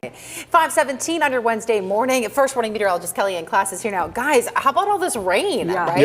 5:17 on your Wednesday morning. First morning meteorologist Kellyanne Klass is here now. Guys, how about all this rain, right?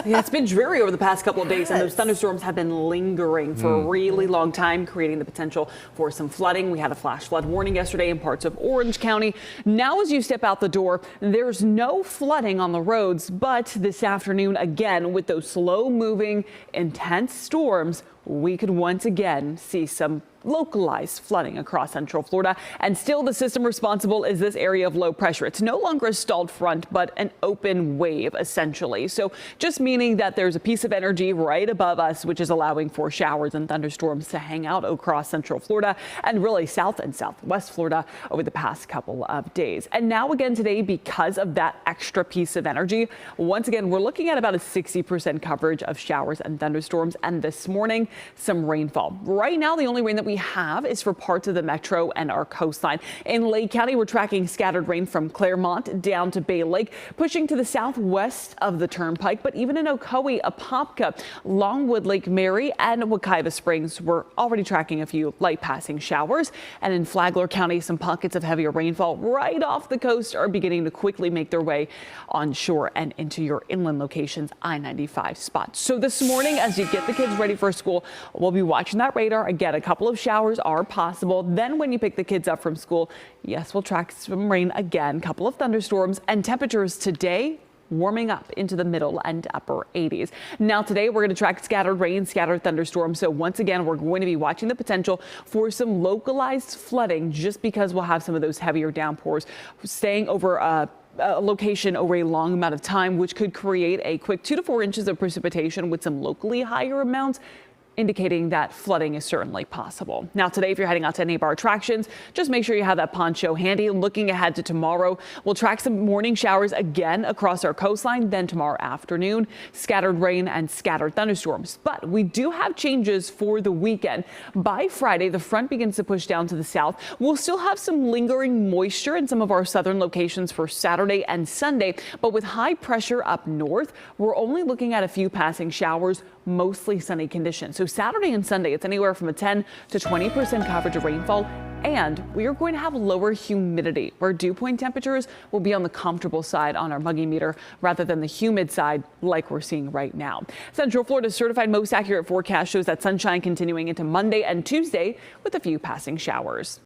Yeah, it's been dreary over the past couple of days, and those thunderstorms have been lingering for a really long time, creating the potential for some flooding. We had a flash flood warning yesterday in parts of Orange County. Now, as you step out the door, there's no flooding on the roads, but this afternoon, again, with those slow-moving, intense storms, we could once again see some localized flooding across Central Florida. And still, the system responsible is this area of low pressure. It's no longer a stalled front, but an open wave, essentially. So just meaning that there's a piece of energy right above us, which is allowing for showers and thunderstorms to hang out across Central Florida and really South and Southwest Florida over the past couple of days. And now again today, because of that extra piece of energy, once again, we're looking at about a 60% coverage of showers and thunderstorms. And this morning, some rainfall. Right now, the only rain that we have is for parts of the metro and our coastline. In Lake County, we're tracking scattered rain from Claremont down to Bay Lake, pushing to the southwest of the turnpike. But even in Ocoee, Apopka, Longwood, Lake Mary, and Wekiva Springs, we're already tracking a few light passing showers. And in Flagler County, some pockets of heavier rainfall right off the coast are beginning to quickly make their way onshore and into your inland locations, I-95 spots. So this morning, as you get the kids ready for school, we'll be watching that radar. Again, a couple of showers are possible. Then when you pick the kids up from school, yes, we'll track some rain again, couple of thunderstorms, and temperatures today warming up into the middle and upper 80s. Now today we're going to track scattered rain, scattered thunderstorms. So once again, we're going to be watching the potential for some localized flooding just because we'll have some of those heavier downpours staying over a location over a long amount of time, which could create a quick 2 to 4 inches of precipitation with some locally higher amounts, indicating that flooding is certainly possible. Now today, if you're heading out to any of our attractions, just make sure you have that poncho handy. Looking ahead to tomorrow, we'll track some morning showers again across our coastline. Then tomorrow afternoon, scattered rain and scattered thunderstorms. But we do have changes for the weekend. By Friday, the front begins to push down to the south. We'll still have some lingering moisture in some of our southern locations for Saturday and Sunday. But with high pressure up north, we're only looking at a few passing showers, mostly sunny conditions. So Saturday and Sunday, it's anywhere from a 10 to 20% coverage of rainfall. And we are going to have lower humidity, where dew point temperatures will be on the comfortable side on our muggy meter rather than the humid side like we're seeing right now. Central Florida's certified most accurate forecast shows that sunshine continuing into Monday and Tuesday with a few passing showers.